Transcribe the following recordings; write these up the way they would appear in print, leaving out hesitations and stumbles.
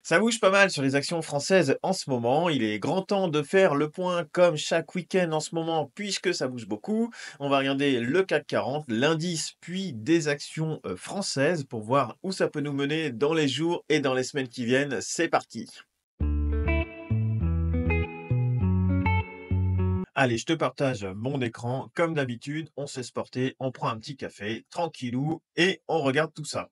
Ça bouge pas mal sur les actions françaises en ce moment. Il est grand temps de faire le point comme chaque week-end en ce moment, puisque ça bouge beaucoup. On va regarder le CAC 40, l'indice, puis des actions françaises pour voir où ça peut nous mener dans les jours et dans les semaines qui viennent. C'est parti. Allez, je te partage mon écran. Comme d'habitude, on s'est sporté, on prend un petit café, tranquillou, et on regarde tout ça.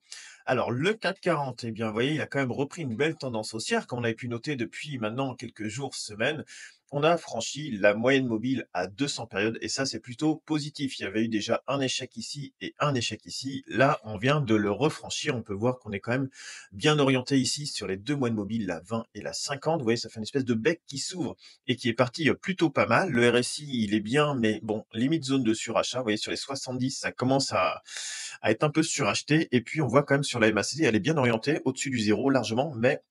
Alors, le CAC 40, eh bien, vous voyez, il a quand même repris une belle tendance haussière, comme on avait pu noter depuis maintenant quelques jours, semaines. On a franchi la moyenne mobile à 200 périodes, et ça, c'est plutôt positif. Il y avait eu déjà un échec ici et un échec ici. Là, on vient de le refranchir. On peut voir qu'on est quand même bien orienté ici sur les deux moyennes mobiles, la 20 et la 50. Vous voyez, ça fait une espèce de bec qui s'ouvre et qui est parti plutôt pas mal. Le RSI, il est bien, mais bon, limite zone de surachat. Vous voyez, sur les 70, ça commence à être un peu suracheté. Et puis, on voit quand même sur la MACD, elle est bien orientée, au-dessus du zéro largement, mais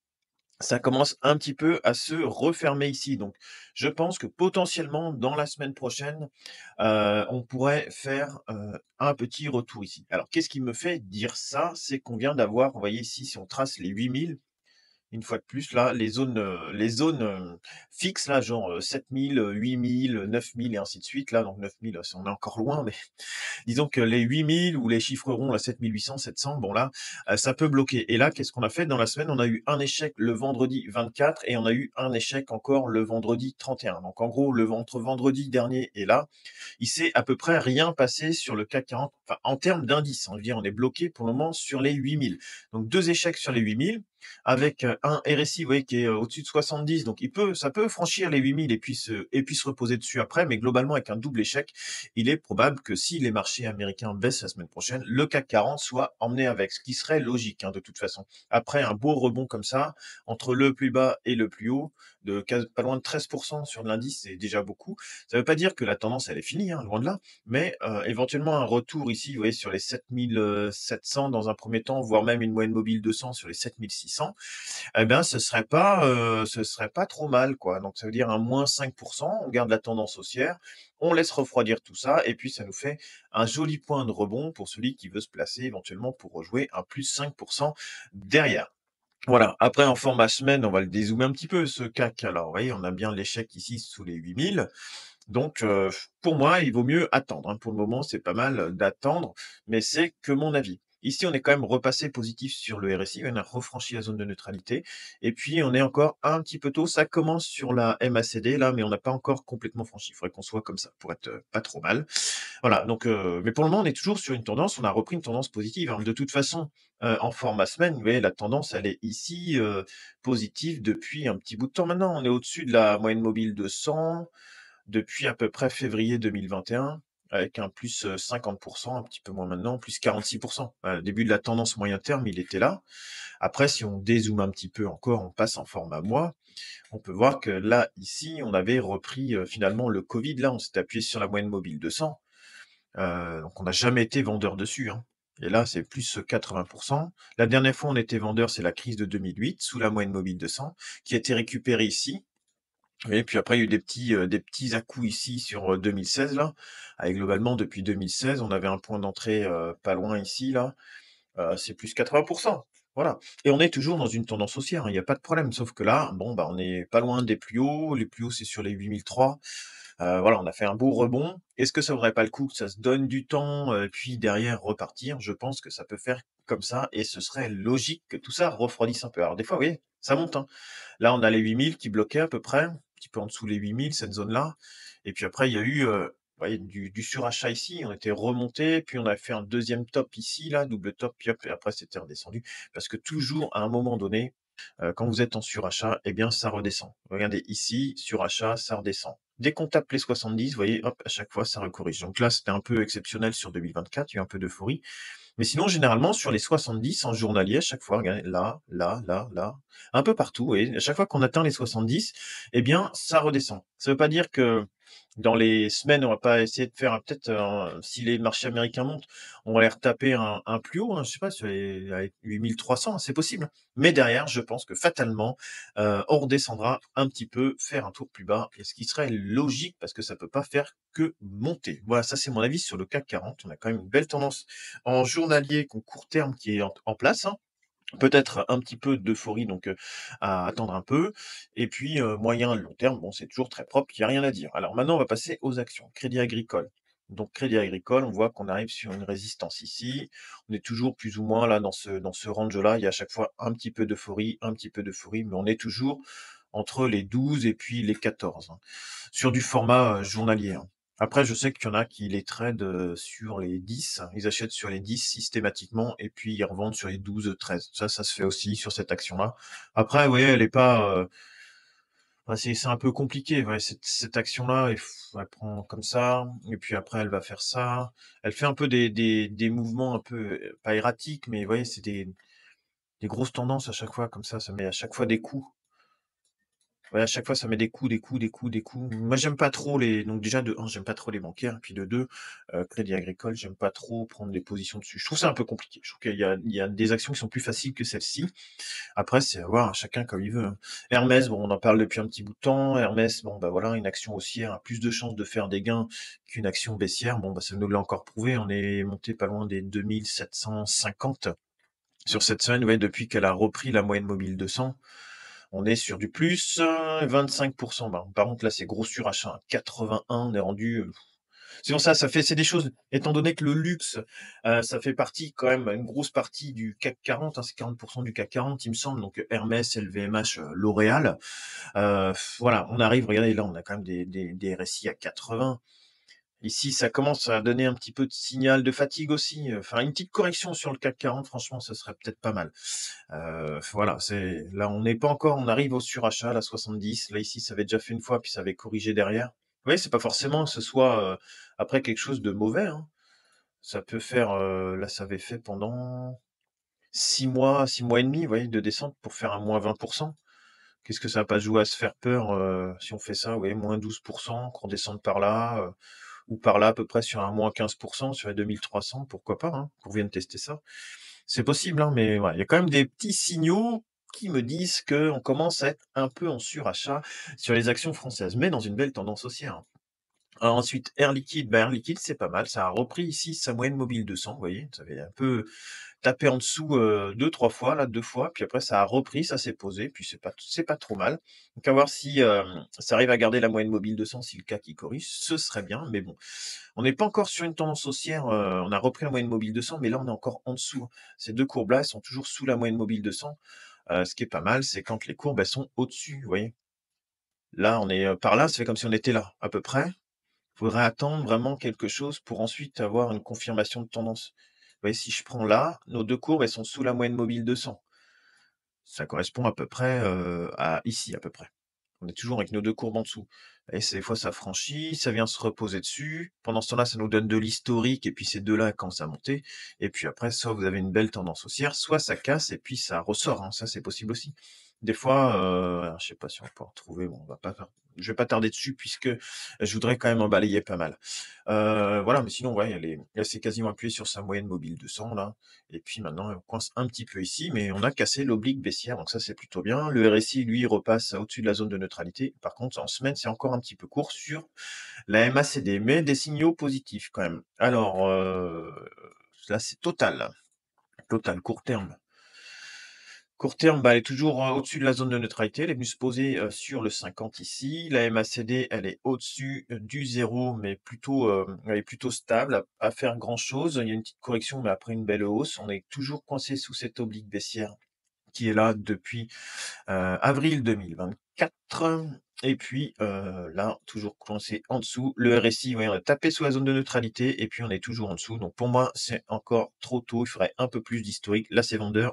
ça commence un petit peu à se refermer ici. Donc, je pense que potentiellement, dans la semaine prochaine, on pourrait faire un petit retour ici. Alors, qu'est-ce qui me fait dire ça? C'est qu'on vient d'avoir, vous voyez ici, si on trace les 8000, une fois de plus, là, les zones fixes, là, genre 7000, 8000, 9000 et ainsi de suite, là, donc 9000, on est encore loin, mais disons que les 8000 ou les chiffres ronds, là, 7800, 700, bon là, ça peut bloquer. Et là, qu'est-ce qu'on a fait dans la semaine? On a eu un échec le vendredi 24 et on a eu un échec encore le vendredi 31. Donc en gros, entre vendredi dernier et là, il s'est à peu près rien passé sur le CAC 40, enfin, en termes d'indice, hein. Je veux dire, on est bloqué pour le moment sur les 8000. Donc deux échecs sur les 8000 avec un RSI, vous voyez, qui est au-dessus de 70. Donc ça peut franchir les 8000 et puis se reposer dessus après. Mais globalement, avec un double échec, il est probable que si les marchés américains baissent la semaine prochaine, le CAC 40 soit emmené avec, ce qui serait logique, hein, de toute façon. Après un beau rebond comme ça, entre le plus bas et le plus haut, pas loin de 13% sur l'indice, c'est déjà beaucoup. Ça ne veut pas dire que la tendance, elle est finie, hein, loin de là, mais éventuellement un retour ici, vous voyez, sur les 7700 dans un premier temps, voire même une moyenne mobile 200 sur les 7600, eh bien, ce serait pas trop mal, quoi. Donc ça veut dire un moins 5%, on garde la tendance haussière, on laisse refroidir tout ça, et puis ça nous fait un joli point de rebond pour celui qui veut se placer éventuellement pour rejouer un plus 5% derrière. Voilà, après en format semaine, on va le dézoomer un petit peu ce CAC. Alors, vous voyez, on a bien l'échec ici sous les 8000. Donc, pour moi, il vaut mieux attendre, hein. Pour le moment, c'est pas mal d'attendre, mais c'est que mon avis. Ici, on est quand même repassé positif sur le RSI, on a refranchi la zone de neutralité et puis on est encore un petit peu tôt. Ça commence sur la MACD là, mais on n'a pas encore complètement franchi. Il faudrait qu'on soit comme ça pour être, pas trop mal. Voilà, donc mais pour le moment, on est toujours sur une tendance, on a repris une tendance positive, hein. De toute façon, en format semaine, vous voyez, la tendance, elle est ici, positive depuis un petit bout de temps maintenant. On est au-dessus de la moyenne mobile de 100 depuis à peu près février 2021, avec un plus, 50, un petit peu moins maintenant, plus 46. Le début de la tendance moyen terme, il était là. Après, si on dézoome un petit peu encore, on passe en format mois, on peut voir que là, ici, on avait repris, finalement le covid. Là, on s'était appuyé sur la moyenne mobile de 100, donc on n'a jamais été vendeur dessus, hein, et là, c'est plus, 80. La dernière fois, on était vendeur, c'est la crise de 2008, sous la moyenne mobile de 100, qui a été récupérée ici. Et puis après, il y a eu des petits à-coups ici sur 2016 là. Avec globalement, depuis 2016, on avait un point d'entrée pas loin ici, là. C'est plus 80. Voilà. Et on est toujours dans une tendance haussière, hein, il n'y a pas de problème. Sauf que là, bon, bah, on est pas loin des plus hauts. Les plus hauts, c'est sur les 8003. Voilà, on a fait un beau rebond. Est-ce que ça vaudrait pas le coup que ça se donne du temps, puis derrière repartir? Je pense que ça peut faire comme ça et ce serait logique que tout ça refroidisse un peu. Alors des fois, vous voyez, ça monte, hein. Là, on a les 8000 qui bloquaient à peu près, un petit peu en dessous les 8000, cette zone-là. Et puis après, il y a eu, vous voyez, du surachat ici. On était remonté, puis on a fait un deuxième top ici, là, double top, puis hop, et après c'était redescendu. Parce que toujours, à un moment donné, quand vous êtes en surachat, eh bien, ça redescend. Regardez ici, surachat, ça redescend. Dès qu'on tape les 70, vous voyez, hop, à chaque fois, ça recorrige. Donc là, c'était un peu exceptionnel sur 2024, il y a eu un peu d'euphorie. Mais sinon, généralement, sur les 70 en journalier, à chaque fois, regardez, là, là, là, là, un peu partout, et à chaque fois qu'on atteint les 70, eh bien, ça redescend. Ça veut pas dire que dans les semaines, on va pas essayer de faire peut-être, si les marchés américains montent, on va aller retaper un plus haut, hein, je sais pas, sur les avec 8300, c'est possible. Mais derrière, je pense que fatalement, on redescendra un petit peu, faire un tour plus bas, et ce qui serait logique parce que ça peut pas faire que monter. Voilà, ça c'est mon avis sur le CAC 40. On a quand même une belle tendance en journalier, qu'en court terme qui est en place, hein. Peut-être un petit peu d'euphorie, donc à attendre un peu et puis, moyen long terme, bon, c'est toujours très propre, il y a rien à dire. Alors maintenant, on va passer aux actions. Crédit Agricole. Donc Crédit Agricole, on voit qu'on arrive sur une résistance ici. On est toujours plus ou moins là dans ce range-là. Il y a à chaque fois un petit peu d'euphorie, mais on est toujours entre les 12 et puis les 14, hein, sur du format, journalier, hein. Après, je sais qu'il y en a qui les tradent, sur les 10. Ils achètent sur les 10 systématiquement et puis ils revendent sur les 12, 13. Ça se fait aussi sur cette action-là. Après, vous voyez, elle est pas, bah, c'est un peu compliqué, ouais, cette action-là, elle prend comme ça et puis après elle va faire ça. Elle fait un peu des mouvements un peu, pas erratiques, mais vous voyez, c'est des grosses tendances à chaque fois comme ça met à chaque fois des coups. Ouais, à chaque fois, ça met des coups, des coups, des coups, des coups. Moi, j'aime pas trop les donc déjà de 1, j'aime pas trop les bancaires, et puis de 2, Crédit Agricole, j'aime pas trop prendre des positions dessus. Je trouve ça un peu compliqué. Je trouve qu'il y a des actions qui sont plus faciles que celles-ci. Après, c'est à voir, chacun comme il veut, hein. Hermès, bon, on en parle depuis un petit bout de temps. Hermès, bon, bah, voilà, une action haussière a plus de chances de faire des gains qu'une action baissière. Bon, bah, ça nous l'a encore prouvé. On est monté pas loin des 2 750 sur cette semaine, ouais, depuis qu'elle a repris la moyenne mobile 200. On est sur du plus, 25. Bah, par contre, là, c'est gros surachat, hein. 81, on est rendu, c'est pour ça, c'est des choses étant donné que le luxe, ça fait partie quand même, une grosse partie du CAC 40, hein, c'est 40 du CAC 40, il me semble, donc Hermès, LVMH, L'Oréal. Voilà, on arrive, regardez, là, on a quand même des RSI à 80. Ici, ça commence à donner un petit peu de signal de fatigue aussi, enfin, une petite correction sur le CAC 40, franchement, ce serait peut-être pas mal. Voilà, c'est là, on n'est pas encore on arrive au surachat, là, 70. Là, ici, ça avait déjà fait une fois, puis ça avait corrigé derrière. Oui, c'est pas forcément que ce soit, après quelque chose de mauvais, hein. Ça peut faire, là, ça avait fait pendant 6 mois, 6 mois et demi, vous voyez, de descente pour faire un moins 20. Qu'est-ce que ça va pas jouer à se faire peur, si on fait ça, vous voyez, moins 12, qu'on descende par là, ou par là, à peu près sur un moins 15 sur les 2300, pourquoi pas, hein, qu'on vienne tester ça. C'est possible, hein, mais ouais, il y a quand même des petits signaux qui me disent qu'on commence à être un peu en surachat sur les actions françaises, mais dans une belle tendance haussière, hein. Alors ensuite, Air Liquide, bah, Air Liquide, c'est pas mal. Ça a repris ici sa moyenne mobile 200, vous voyez, ça avait un peu tapé en dessous 2-3 fois, là, 2 fois, puis après ça a repris, ça s'est posé, puis c'est pas trop mal. Donc à voir si ça arrive à garder la moyenne mobile 200, si le CAC qui corrige, ce serait bien, mais bon, on n'est pas encore sur une tendance haussière, on a repris la moyenne mobile 200, mais là on est encore en dessous, hein. Ces 2 courbes-là, elles sont toujours sous la moyenne mobile 200. Ce qui est pas mal, c'est quand les courbes, elles sont au-dessus, vous voyez? Là, on est, par là, ça fait comme si on était là, à peu près. Faudrait attendre vraiment quelque chose pour ensuite avoir une confirmation de tendance. Vous voyez, si je prends là, nos 2 courbes, elles sont sous la moyenne mobile 200. Ça correspond à peu près, à ici, à peu près. On est toujours avec nos 2 courbes en dessous et c'est des fois ça franchit, ça vient se reposer dessus. Pendant ce temps-là, ça nous donne de l'historique et puis ces 2-là commencent à monter et puis après, soit vous avez une belle tendance haussière, soit ça casse et puis ça ressort, hein, ça c'est possible aussi. Des fois, alors je sais pas si on peut en retrouver, bon, on va pas je vais pas tarder dessus puisque je voudrais quand même en balayer pas mal. Voilà, mais sinon, ouais, elle s'est quasiment appuyée sur sa moyenne mobile 200 là et puis maintenant, on coince un petit peu ici, mais on a cassé l'oblique baissière, donc ça, c'est plutôt bien. Le RSI, lui, repasse au-dessus de la zone de neutralité. Par contre, en semaine, c'est encore un petit peu court sur la MACD, mais des signaux positifs quand même. Alors, là, c'est Total. Total, court terme. Court terme, bah, elle est toujours, au-dessus de la zone de neutralité. Elle est venue se poser, sur le 50 ici. La MACD, elle est au-dessus, du 0, mais plutôt, elle est plutôt stable, à faire grand-chose. Il y a une petite correction, mais après une belle hausse. On est toujours coincé sous cette oblique baissière qui est là depuis avril 2024 et puis, là, toujours coincé en dessous. Le RSI, ouais, on a tapé sous la zone de neutralité et puis on est toujours en dessous. Donc pour moi, c'est encore trop tôt. Il faudrait un peu plus d'historique. Là, c'est vendeur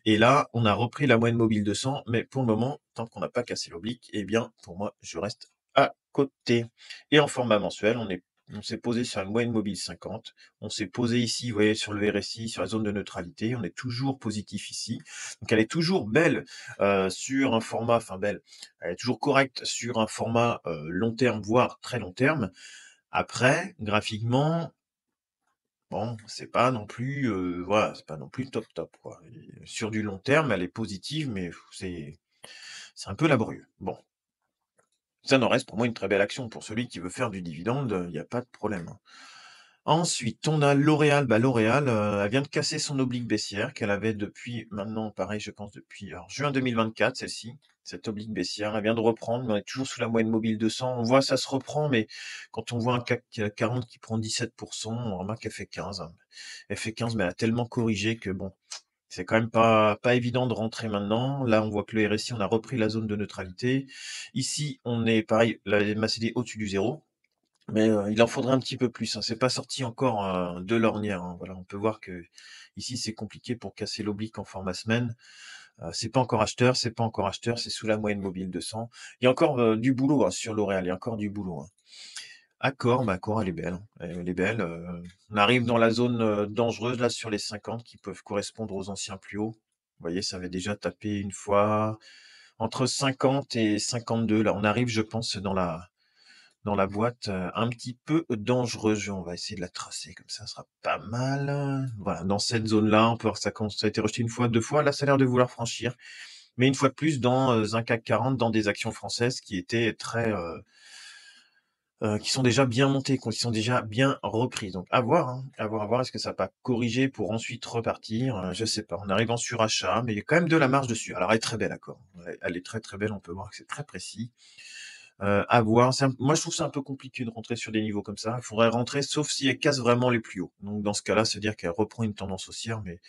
et là, on a repris la moyenne mobile 200, mais pour le moment, tant qu'on n'a pas cassé l'oblique, eh bien, pour moi, je reste à côté. Et en format mensuel, on s'est posé sur une moyenne mobile 50. On s'est posé ici, vous voyez, sur le RSI, sur la zone de neutralité. On est toujours positif ici. Donc, elle est toujours belle sur un format, enfin belle, elle est toujours correcte sur un format long terme, voire très long terme. Après, graphiquement, bon, c'est pas non plus, voilà, c'est pas non plus top, top, quoi. Et sur du long terme, elle est positive, mais c'est un peu laborieux. Bon, ça n'en reste pour moi une très belle action. Pour celui qui veut faire du dividende, il y a pas de problème, hein. Ensuite, on a L'Oréal. Bah, L'Oréal, elle vient de casser son oblique baissière qu'elle avait depuis maintenant, pareil, je pense depuis alors juin 2024, celle-ci, cette oblique baissière. Elle vient de reprendre, mais on est toujours sous la moyenne mobile 200. On voit ça se reprend, mais quand on voit un CAC 40 qui prend 17, on remarque qu'elle fait 15, hein. Elle fait 15, mais elle a tellement corrigé que bon, c'est quand même pas évident de rentrer maintenant. Là, on voit que le RSI, on a repris la zone de neutralité. Ici, on est pareil, la MACD au-dessus du zéro. Mais, il en faudrait un petit peu plus, hein. C'est pas sorti encore, de l'ornière, hein. Voilà, on peut voir que ici c'est compliqué pour casser l'oblique en format semaine. C'est pas encore acheteur, c'est pas encore acheteur, c'est sous la moyenne mobile 200. Il y a encore, du boulot, hein, sur L'Oréal, il y a encore du boulot, hein. Accor, bah, Accor, elle est belle, hein. Elle est belle, on arrive dans la zone, dangereuse là sur les 50 qui peuvent correspondre aux anciens plus hauts. Vous voyez, ça avait déjà tapé une fois entre 50 et 52 là. On arrive, je pense, dans la boîte, un petit peu dangereuse. On va essayer de la tracer comme ça sera pas mal. Voilà, dans cette zone-là, on peut voir que ça a été rejeté une fois, 2 fois. Là, ça a l'air de vouloir franchir. Mais une fois de plus, dans, un CAC 40, dans des actions françaises qui étaient très, qui sont déjà bien montées, qui sont déjà bien reprises. Donc à voir, hein, à voir, à voir. Est-ce que ça va pas corriger pour ensuite repartir? Je sais pas. On arrive en surachat, mais il y a quand même de la marge dessus. Alors elle est très belle, d'accord. Elle est très, très belle. On peut voir que c'est très précis. À voir. Moi, je trouve ça un peu compliqué de rentrer sur des niveaux comme ça. Il faudrait rentrer, sauf si elle casse vraiment les plus hauts. Donc, dans ce cas-là, c'est-à-dire qu'elle reprend une tendance haussière, mais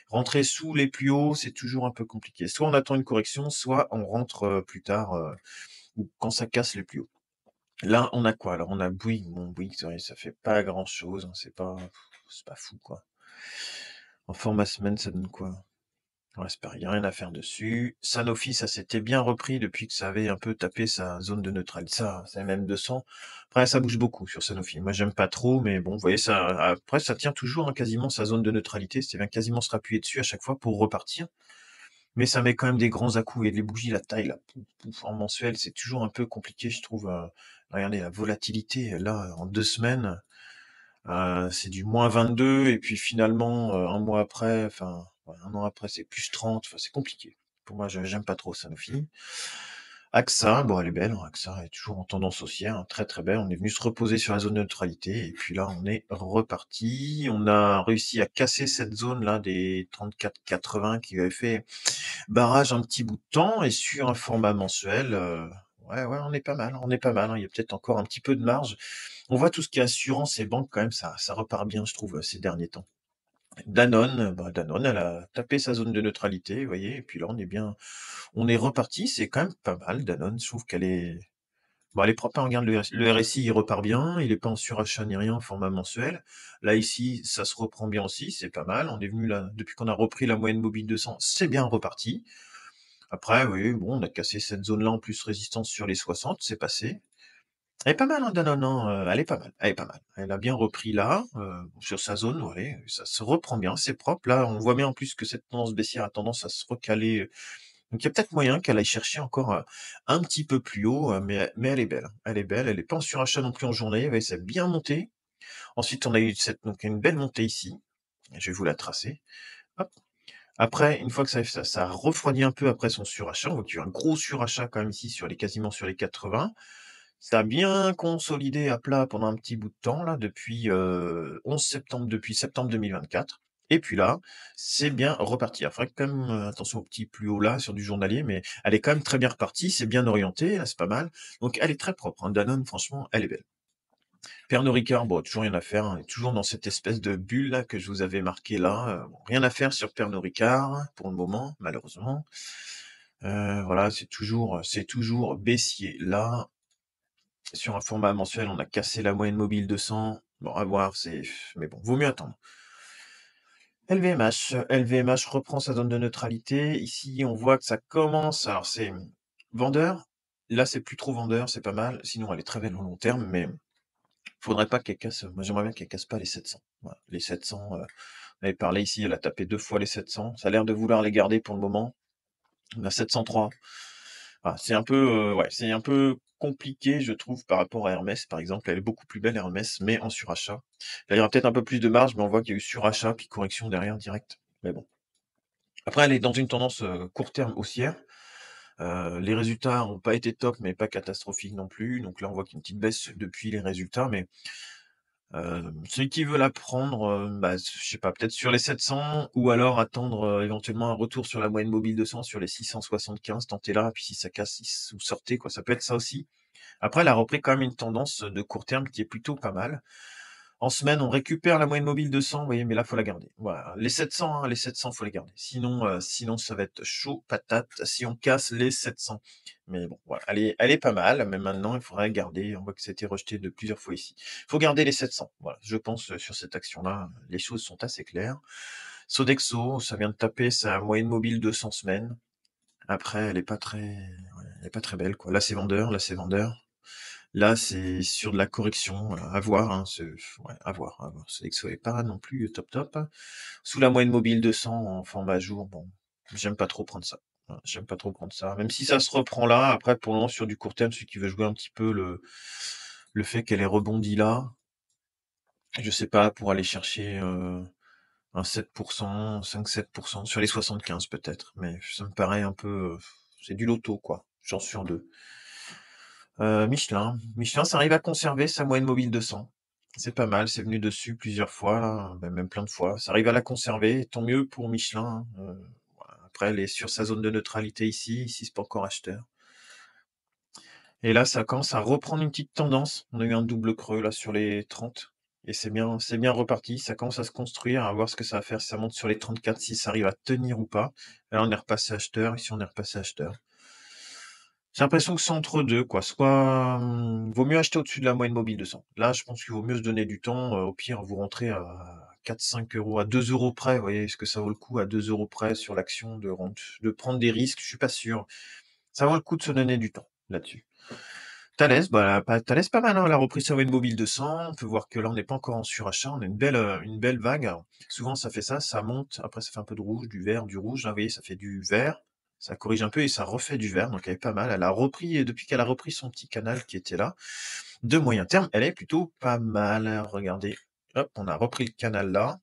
rentrer sous les plus hauts, c'est toujours un peu compliqué. Soit on attend une correction, soit on rentre plus tard, ou quand ça casse les plus hauts. Là, on a quoi? Alors, on a Bouygues. Bon, Bouygues, c'est vrai, ça fait pas grand-chose, hein. C'est pas fou, quoi. En format semaine, ça donne quoi? Ouais, c'est pareil, y a rien à faire dessus. Sanofi, ça s'était bien repris depuis que ça avait un peu tapé sa zone de neutralité. Ça, c'est même 200. Après, ça bouge beaucoup sur Sanofi. Moi, j'aime pas trop, mais bon, vous voyez, ça, après, ça tient toujours, hein, quasiment sa zone de neutralité. C'est bien quasiment se rappuyer dessus à chaque fois pour repartir. Mais ça met quand même des grands à-coups. Et les bougies, la taille, là, pouf, pouf, en mensuel, c'est toujours un peu compliqué, je trouve. Regardez, la volatilité, là, en 2 semaines, c'est du -22 et puis finalement, un mois après, enfin, ouais, 1 an après, c'est +30. Enfin, c'est compliqué. Pour moi, j'aime pas trop Sanofi. AXA, bon, elle est belle, hein, AXA est toujours en tendance haussière, hein, très, très belle. On est venu se reposer sur la zone de neutralité et puis là, on est reparti. On a réussi à casser cette zone-là des 34,80 qui avait fait barrage un petit bout de temps et sur un format mensuel, ouais, ouais, on est pas mal, on est pas mal, hein. Il y a peut-être encore un petit peu de marge. On voit tout ce qui est assurance et banque quand même, ça repart bien, je trouve, ces derniers temps. Danone, bah, Danone, elle a tapé sa zone de neutralité, vous voyez, et puis là, on est reparti. C'est quand même pas mal, Danone. Je trouve qu'elle est, bon, elle est propre, hein. Regarde, le RSI, il repart bien. Il est pas en surachat ni rien en format mensuel. Là, ici, ça se reprend bien aussi. C'est pas mal. On est venu là, depuis qu'on a repris la moyenne mobile 200, c'est bien reparti. Après, oui, bon, on a cassé cette zone-là en plus résistance sur les 60, c'est passé. Elle est pas mal, hein, Danone, hein, elle est pas mal, elle est pas mal. Elle a bien repris là, sur sa zone, ouais, ça se reprend bien, c'est propre. Là, on voit bien en plus que cette tendance baissière a tendance à se recaler, donc il y a peut-être moyen qu'elle aille chercher encore, un petit peu plus haut, mais elle est belle, hein. Elle est belle, elle est pas en surachat non plus en journée, vous voyez, ça a bien monté. Ensuite, on a eu donc une belle montée ici. Je vais vous la tracer. Hop. Après, une fois que ça a refroidi un peu après son surachat, on voit qu'il y a eu un gros surachat quand même ici quasiment sur les 80. Ça a bien consolidé à plat pendant un petit bout de temps là, depuis, 11 septembre, depuis septembre 2024 et puis là, c'est bien reparti. Il faudrait quand même, attention au petit plus haut là sur du journalier, mais elle est quand même très bien repartie, c'est bien orienté, là, c'est pas mal. Donc elle est très propre, hein, Danone, franchement, elle est belle. Pernod Ricard, bon, toujours rien à faire, hein, on est toujours dans cette espèce de bulle là que je vous avais marqué là, bon, rien à faire sur Pernod Ricard pour le moment, malheureusement. Voilà, c'est toujours baissier là. Sur un format mensuel, on a cassé la moyenne mobile 200. Bon, à voir, mais bon, vaut mieux attendre. LVMH reprend sa zone de neutralité. Ici, on voit que ça commence. Alors, c'est vendeur. Là, c'est plus trop vendeur, c'est pas mal. Sinon, elle est très belle au long terme, mais faudrait pas qu'elle casse. Moi, j'aimerais bien qu'elle casse pas les 700. Voilà, les 700. On avait parlé ici, elle a tapé 2 fois les 700. Ça a l'air de vouloir les garder pour le moment. On a 703. Ah, c'est un peu, ouais, c'est un peu compliqué, je trouve, par rapport à Hermès, par exemple. Elle est beaucoup plus belle, Hermès, mais en surachat. Là, il y aura peut-être un peu plus de marge, mais on voit qu'il y a eu surachat, puis correction derrière direct. Mais bon. Après, elle est dans une tendance court terme haussière. Les résultats n'ont pas été top, mais pas catastrophiques non plus. Donc là, on voit qu'il y a une petite baisse depuis les résultats, mais Celui qui veut la prendre, bah, je sais pas, peut-être sur les 700 ou alors attendre, éventuellement un retour sur la moyenne mobile 200 sur les 675, tenter là, puis si ça casse, vous sortez quoi, ça peut être ça aussi. Après, elle a repris quand même une tendance de court terme qui est plutôt pas mal. En semaine, on récupère la moyenne mobile 200, vous voyez, mais là, faut la garder. Voilà, les 700, hein, les 700, faut les garder. Sinon ça va être chaud patate si on casse les 700. Mais bon, voilà, elle est pas mal, mais maintenant, il faudrait garder. On voit que c'était rejeté de plusieurs fois ici. Il faut garder les 700. Voilà, je pense, sur cette action-là, les choses sont assez claires. Sodexo, ça vient de taper sa moyenne mobile 200 semaines. Après, elle est pas très, ouais, elle est pas très belle, quoi. Là, c'est vendeur, là, c'est vendeur. Là, c'est sur de la correction, à voir, hein, ouais, à voir, à voir. Sodexo est pas non plus top, top. Sous la moyenne mobile 200 en format jour, bon, j'aime pas trop prendre ça. Voilà, j'aime pas trop prendre ça. Même si ça se reprend là, après, pour le moment, sur du court terme, celui qui veut jouer un petit peu le fait qu'elle ait rebondi là, je sais pas, pour aller chercher, un 7%, 5-7% sur les 75 peut-être, mais ça me paraît un peu, c'est du loto, quoi. Chance sur 2. Michelin, ça arrive à conserver sa moyenne mobile 200. C'est pas mal, c'est venu dessus plusieurs fois là, bah, même plein de fois. Ça arrive à la conserver, tant mieux pour Michelin, hein, voilà. Après elle est sur sa zone de neutralité ici c'est pas encore acheteur. Et là, ça commence à reprendre une petite tendance. On a eu un double creux là sur les 30 et c'est bien reparti. Ça commence à se construire, à voir ce que ça va faire si ça monte sur les 34, si ça arrive à tenir ou pas. Là, on est repassé acheteur, ici on est repassé acheteur. J'ai l'impression que c'est entre 2 quoi. Soit, vaut mieux acheter au-dessus de la moyenne mobile 200. Là, je pense qu'il vaut mieux se donner du temps, au pire, vous rentrez à 4-5 €, à 2 € près, vous voyez? Est-ce que ça vaut le coup à 2 € près sur l'action de prendre des risques? Je suis pas sûr. Ça vaut le coup de se donner du temps là-dessus. Thales, bah, Thales pas mal, hein, elle a repris sa moyenne mobile 200. On peut voir que là, on n'est pas encore en surachat, on a une belle vague. Alors, souvent ça fait ça monte, après ça fait un peu de rouge, du vert, du rouge. Là, vous voyez, ça fait du vert, ça corrige un peu et ça refait du vert, donc elle est pas mal. Elle a repris, depuis qu'elle a repris son petit canal qui était là, de moyen terme, elle est plutôt pas mal. Regardez, hop, on a repris le canal là,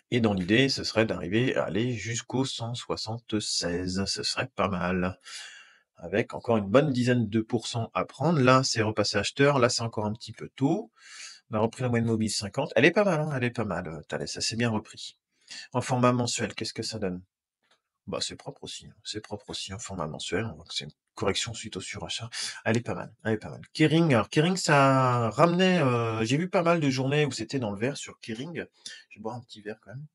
et dans l'idée, ce serait d'arriver à aller jusqu'au 176, ce serait pas mal. Avec encore une bonne dizaine de pourcents à prendre. Là, c'est repassé acheteur, là, c'est encore un petit peu tôt. On a repris la moyenne mobile 50. Elle est pas mal, hein, elle est pas mal, Thales, ça s'est bien repris. En format mensuel, qu'est-ce que ça donne? Bah, c'est propre aussi, hein, c'est propre aussi en format mensuel. On voit que c'est une correction suite au surachat. Elle est pas mal, elle est pas mal. Kering, alors Kering, ça ramenait, j'ai vu pas mal de journées où c'était dans le vert sur Kering. Je vais boire un petit verre quand même.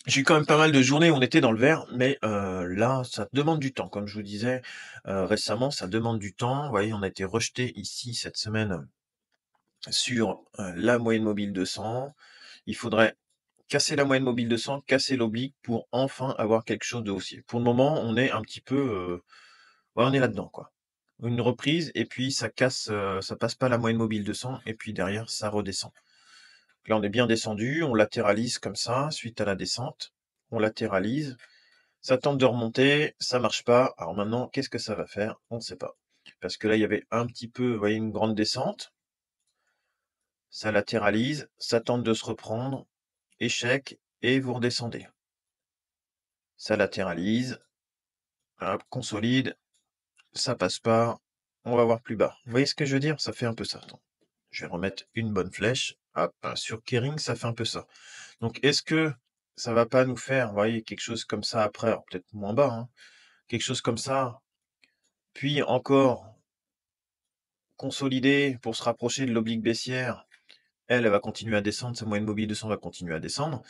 J'ai eu quand même pas mal de journées où on était dans le vert, mais là, ça demande du temps. Comme je vous disais, récemment, ça demande du temps. Vous voyez, on a été rejeté ici cette semaine sur, la moyenne mobile 200. Il faudrait casser la moyenne mobile 200, casser l'oblique pour enfin avoir quelque chose de haussier. Pour le moment, on est un petit peu, ouais, on est là-dedans, quoi. Une reprise et puis ça casse, ça passe pas la moyenne mobile 200 et puis derrière ça redescend. Là, on est bien descendu, on latéralise comme ça suite à la descente. On latéralise. Ça tente de remonter, ça marche pas. Alors maintenant, qu'est-ce que ça va faire? On ne sait pas. Parce que là, il y avait un petit peu, vous voyez, une grande descente. Ça latéralise, ça tente de se reprendre. Échec, et vous redescendez. Ça latéralise, hop, consolide, ça passe pas. On va voir plus bas. Vous voyez ce que je veux dire? Ça fait un peu ça. Attends. Je vais remettre une bonne flèche. Hop, sur Kering, ça fait un peu ça. Donc, est-ce que ça va pas nous faire, vous voyez, quelque chose comme ça après? Alors, peut-être moins bas, hein. Quelque chose comme ça. Puis encore consolider pour se rapprocher de l'oblique baissière. Elle va continuer à descendre, sa moyenne mobile 200 va continuer à descendre.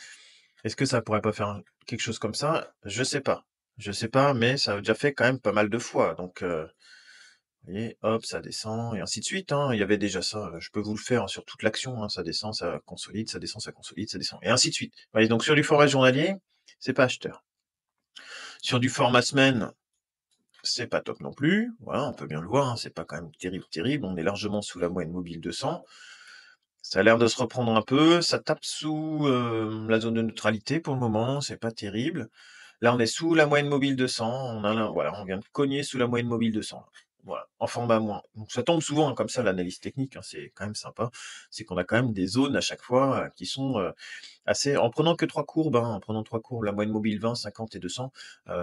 Est-ce que ça pourrait pas faire quelque chose comme ça? Je sais pas. Je sais pas, mais ça a déjà fait quand même pas mal de fois. Donc, vous voyez, hop, ça descend, et ainsi de suite, hein. Il y avait déjà ça. Je peux vous le faire sur toute l'action, hein. Ça descend, ça consolide, ça descend, ça consolide, ça descend, et ainsi de suite. Vous voyez, donc sur du format journalier, c'est pas acheteur. Sur du format semaine, c'est pas top non plus. Voilà, on peut bien le voir, hein, c'est pas quand même terrible, terrible. On est largement sous la moyenne mobile 200. Ça a l'air de se reprendre un peu, ça tape sous, la zone de neutralité pour le moment, c'est pas terrible. Là, on est sous la moyenne mobile 200, on vient de cogner sous la moyenne mobile 200. Voilà, en format moins. Donc ça tombe souvent, hein, comme ça, l'analyse technique, hein, c'est quand même sympa. C'est qu'on a quand même des zones à chaque fois, qui sont, assez en prenant que 3 courbes, hein, en prenant 3 courbes, la moyenne mobile 20, 50 et 200,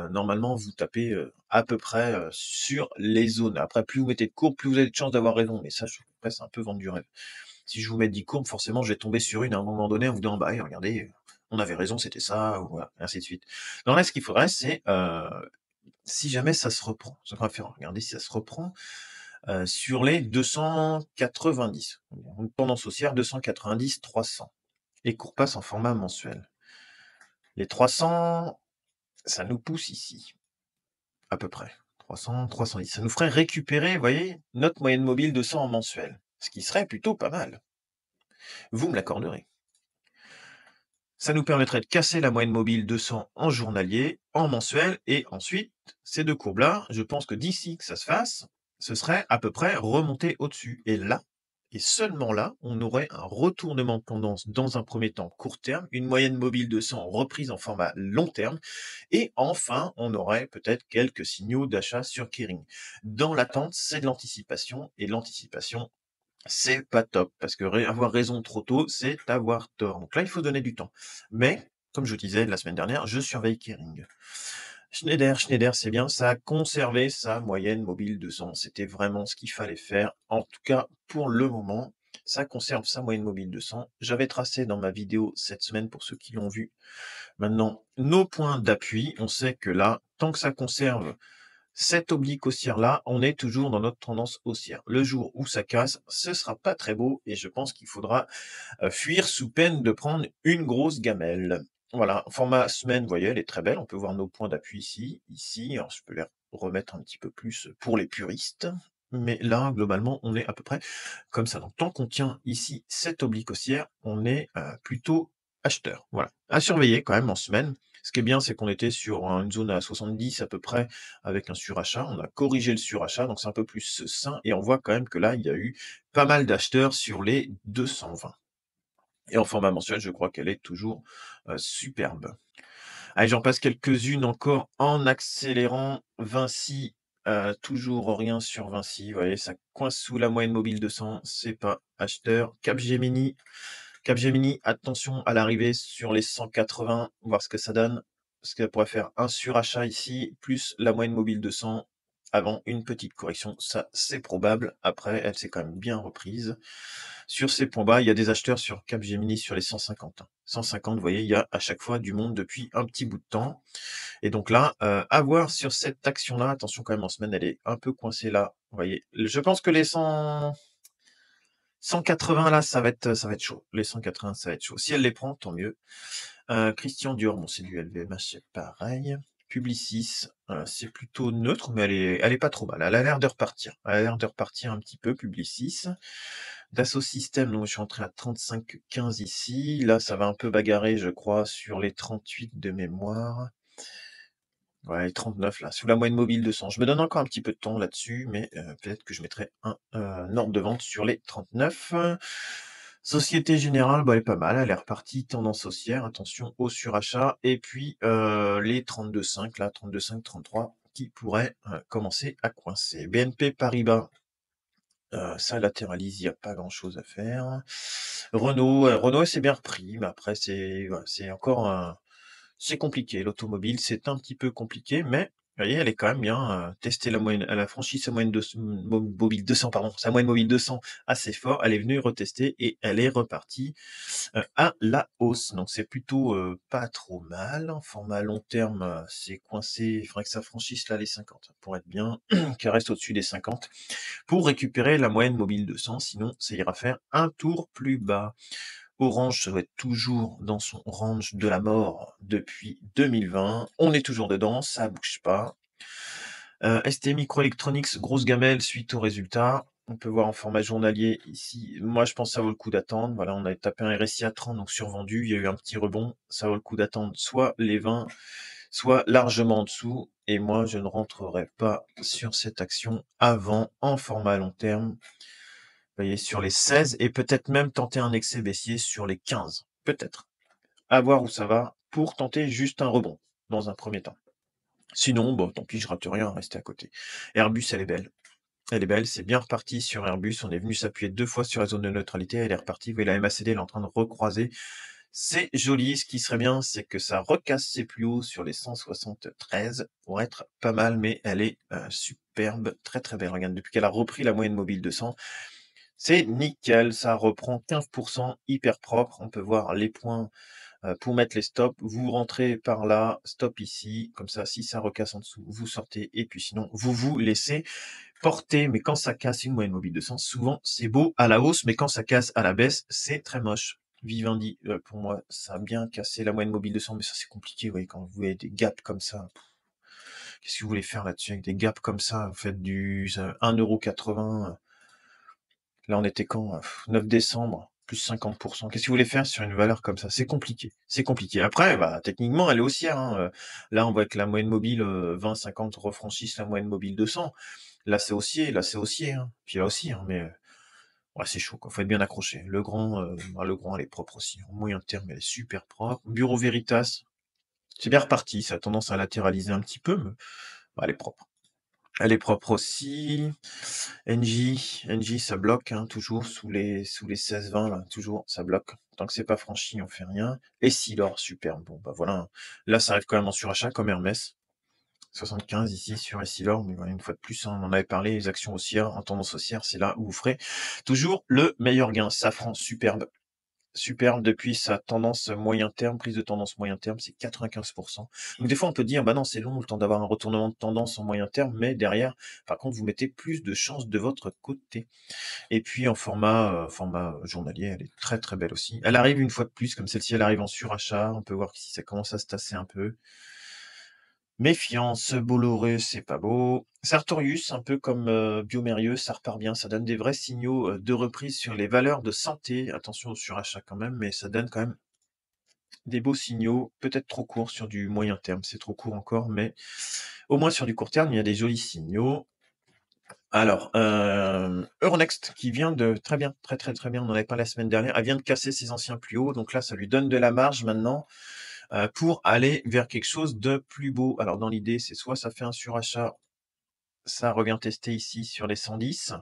normalement vous tapez, à peu près, sur les zones. Après, plus vous mettez de courbes, plus vous avez de chances d'avoir raison, mais ça, après, c'est un peu vendre du rêve. Si je vous mets 10 courbes, forcément, je vais tomber sur une à un moment donné en vous disant: «Bah, oui, regardez, on avait raison, c'était ça», ou voilà, ainsi de suite. Donc là, ce qu'il faudrait, c'est, si jamais ça se reprend, ça va faire regarder si ça se reprend, sur les 290. Une tendance haussière 290-300 et qu'on repasse en format mensuel. Les 300, ça nous pousse ici, à peu près. 300-310. Ça nous ferait récupérer, vous voyez, notre moyenne mobile de 100 en mensuel, ce qui serait plutôt pas mal. Vous me l'accorderez. Ça nous permettrait de casser la moyenne mobile 200 en journalier, en mensuel, et ensuite, ces deux courbes-là, je pense que d'ici que ça se fasse, ce serait à peu près remonté au-dessus. Et là, et seulement là, on aurait un retournement de tendance dans un premier temps court terme, une moyenne mobile de 100 reprise en format long terme, et enfin, on aurait peut-être quelques signaux d'achat sur Kering. Dans l'attente, c'est de l'anticipation, et l'anticipation, c'est pas top, parce que avoir raison trop tôt, c'est avoir tort. Donc là, il faut donner du temps. Mais, comme je vous disais la semaine dernière, je surveille Kering. Schneider, c'est bien, ça a conservé sa moyenne mobile 200. C'était vraiment ce qu'il fallait faire. En tout cas, pour le moment, ça conserve sa moyenne mobile 200. J'avais tracé dans ma vidéo cette semaine, pour ceux qui l'ont vu. Maintenant, nos points d'appui, on sait que là, tant que ça conserve cette oblique haussière-là, on est toujours dans notre tendance haussière. Le jour où ça casse, ce sera pas très beau et je pense qu'il faudra fuir sous peine de prendre une grosse gamelle. Voilà, format semaine, vous voyez, elle est très belle. On peut voir nos points d'appui ici. Alors, je peux les remettre un petit peu plus pour les puristes. Mais là, globalement, on est à peu près comme ça. Donc, tant qu'on tient ici cette oblique haussière, on est plutôt acheteur. Voilà. À surveiller quand même en semaine. Ce qui est bien, c'est qu'on était sur une zone à 70 à peu près avec un surachat. On a corrigé le surachat, donc c'est un peu plus sain. Et on voit quand même que là, il y a eu pas mal d'acheteurs sur les 220. Et en format mensuel, je crois qu'elle est toujours superbe. Allez, j'en passe quelques-unes encore en accélérant. Vinci, toujours rien sur Vinci. Vous voyez, ça coince sous la moyenne mobile 200, c'est pas acheteur. Capgemini, attention à l'arrivée sur les 180, voir ce que ça donne. Parce qu'elle pourrait faire un surachat ici, plus la moyenne mobile 200 avant une petite correction. Ça, c'est probable. Après, elle s'est quand même bien reprise. Sur ces points bas, il y a des acheteurs sur Capgemini sur les 150. 150, vous voyez, il y a à chaque fois du monde depuis un petit bout de temps. Et donc là, à voir sur cette action-là. Attention quand même, en semaine, elle est un peu coincée là. Vous voyez, je pense que les 180 là, ça va être chaud. Les 180, ça va être chaud. Si elle les prend, tant mieux. Christian Dior, bon, c'est du LVMH, c'est pareil. Publicis, c'est plutôt neutre, mais elle est pas trop mal. Elle a l'air de repartir. Elle a l'air de repartir un petit peu, Publicis. Dassault Systèmes, donc je suis entré à 35,15 ici. Là, ça va un peu bagarrer, je crois, sur les 38 de mémoire. Ouais, 39 là, sous la moyenne mobile 200. Je me donne encore un petit peu de temps là-dessus, mais peut-être que je mettrai un ordre de vente sur les 39. Société Générale, bah, elle est pas mal, elle est repartie tendance haussière, attention au surachat. Et puis les 32,5 là, 32,5, 33, qui pourraient commencer à coincer. BNP Paribas, ça latéralise, il n'y a pas grand-chose à faire. Renault, elle s'est bien repris, mais après c'est encore un c'est compliqué, l'automobile, c'est un petit peu compliqué, mais vous voyez, elle est quand même bien, testée la moyenne, elle a franchi sa moyenne de mobile 200, pardon, sa moyenne mobile 200 assez fort. Elle est venue retester et elle est repartie à la hausse. Donc c'est plutôt pas trop mal. En format long terme, c'est coincé. Il faudrait que ça franchisse là les 50 pour être bien, qu'elle reste au-dessus des 50 pour récupérer la moyenne mobile 200. Sinon, ça ira faire un tour plus bas. Orange se doit être toujours dans son range de la mort depuis 2020. On est toujours dedans, ça bouge pas. ST Microelectronics, grosse gamelle suite aux résultats. On peut voir en format journalier ici. Moi, je pense que ça vaut le coup d'attendre. Voilà, on a tapé un RSI à 30, donc survendu. Il y a eu un petit rebond. Ça vaut le coup d'attendre soit les 20, soit largement en dessous. Et moi, je ne rentrerai pas sur cette action avant en format long terme. Vous voyez, sur les 16 et peut-être même tenter un excès baissier sur les 15. Peut-être. À voir où ça va pour tenter juste un rebond dans un premier temps. Sinon, bon, tant pis, je rate rien, rester à côté. Airbus, elle est belle. Elle est belle, c'est bien reparti sur Airbus. On est venu s'appuyer 2 fois sur la zone de neutralité. Elle est repartie. Vous voyez, la MACD, elle est en train de recroiser. C'est joli. Ce qui serait bien, c'est que ça recasse ses plus hauts sur les 173 pour être pas mal, mais elle est superbe, très très belle. Regarde, depuis qu'elle a repris la moyenne mobile 200, C'est nickel, ça reprend 15%, hyper propre. On peut voir les points pour mettre les stops. Vous rentrez par là, stop ici, comme ça, si ça recasse en dessous, vous sortez, et puis sinon, vous vous laissez porter. Mais quand ça casse une moyenne mobile de 100, souvent, c'est beau à la hausse, mais quand ça casse à la baisse, c'est très moche. Vivendi, pour moi, ça a bien cassé la moyenne mobile de 100, mais ça, c'est compliqué, vous voyez, quand vous avez des gaps comme ça. Qu'est-ce que vous voulez faire là-dessus avec des gaps comme ça? Vous faites du 1,80 €. Là, on était quand? 9 décembre, plus 50%. Qu'est-ce que vous voulez faire sur une valeur comme ça? C'est compliqué, c'est compliqué. Après, bah, techniquement, elle est haussière, hein, là, on voit que la moyenne mobile, 20-50 refranchissent la moyenne mobile 200. Là, c'est haussier, hein. Puis là aussi, hein, mais ouais, c'est chaud, quoi. Faut être bien accroché. Le grand, elle est propre aussi. En moyen terme, elle est super propre. Bureau Veritas, c'est bien reparti. Ça a tendance à latéraliser un petit peu, mais bah, elle est propre. Elle est propre aussi. NJ, ça bloque, hein, toujours sous les 16-20, là, toujours, ça bloque. Tant que c'est pas franchi, on fait rien. Et Silor, super. Bon, bah voilà, hein. Là, ça arrive quand même en surachat, comme Hermès. 75 ici sur Essilor, mais voilà, une fois de plus, hein, on en avait parlé, les actions haussières, en tendance haussière, c'est là où vous ferez toujours le meilleur gain. Safran, superbe. Superbe depuis sa tendance moyen terme, prise de tendance moyen terme, c'est 95%. Donc des fois, on peut dire, bah non, c'est long le temps d'avoir un retournement de tendance en moyen terme, mais derrière, par contre, vous mettez plus de chances de votre côté. Et puis en format journalier, elle est très très belle aussi. Elle arrive une fois de plus, comme celle-ci, elle arrive en surachat. On peut voir qu'ici, ça commence à se tasser un peu. Méfiance, Bolloré, c'est pas beau. Sartorius, un peu comme Biomérieux, ça repart bien, ça donne des vrais signaux de reprise sur les valeurs de santé. Attention au surachat quand même, mais ça donne quand même des beaux signaux, peut-être trop courts sur du moyen terme. C'est trop court encore, mais au moins sur du court terme, il y a des jolis signaux. Alors, Euronext qui vient de très bien, très, très, très bien, on en avait parlé la semaine dernière, elle vient de casser ses anciens plus hauts, donc là, ça lui donne de la marge maintenant, pour aller vers quelque chose de plus beau. Alors dans l'idée, c'est soit ça fait un surachat, ça revient tester ici sur les 110.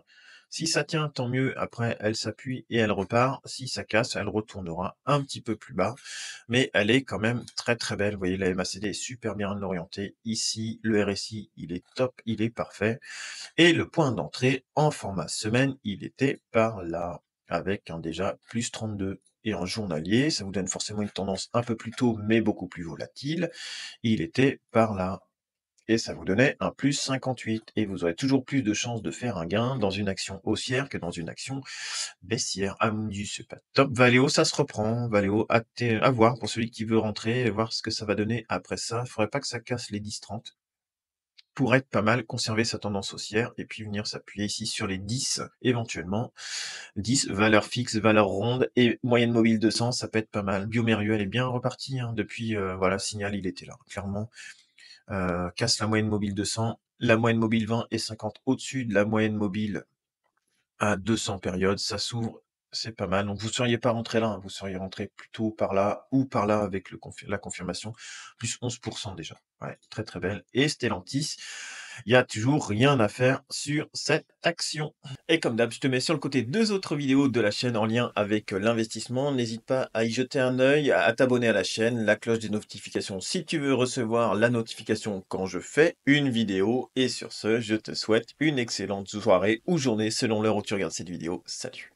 Si ça tient, tant mieux. Après, elle s'appuie et elle repart. Si ça casse, elle retournera un petit peu plus bas. Mais elle est quand même très très belle. Vous voyez, la MACD est super bien orientée. Ici, le RSI, il est top, il est parfait. Et le point d'entrée en format semaine, il était par là, avec un déjà plus 32. Et en journalier, ça vous donne forcément une tendance un peu plus tôt, mais beaucoup plus volatile. Il était par là. Et ça vous donnait un plus 58. Et vous aurez toujours plus de chances de faire un gain dans une action haussière que dans une action baissière. Amundi, c'est pas top. Valeo, ça se reprend. Valeo, à voir pour celui qui veut rentrer et voir ce que ça va donner après ça. Il faudrait pas que ça casse les 10-30 pour être pas mal, conserver sa tendance haussière et puis venir s'appuyer ici sur les 10 éventuellement. 10, valeur fixe, valeur ronde et moyenne mobile 200, ça peut être pas mal. Biomérieux, elle est bien repartie, hein, depuis, voilà, signal, il était là, clairement. Casse la moyenne mobile 200, la moyenne mobile 20 et 50 au-dessus de la moyenne mobile à 200 périodes, ça s'ouvre, c'est pas mal. Donc vous seriez pas rentré là, hein, vous seriez rentré plutôt par là ou par là avec la confirmation, plus 11% déjà. Ouais, très très belle. Et Stellantis, il y a toujours rien à faire sur cette action. Et comme d'hab, je te mets sur le côté 2 autres vidéos de la chaîne en lien avec l'investissement. N'hésite pas à y jeter un œil, à t'abonner à la chaîne, la cloche des notifications si tu veux recevoir la notification quand je fais une vidéo. Et sur ce, je te souhaite une excellente soirée ou journée selon l'heure où tu regardes cette vidéo. Salut!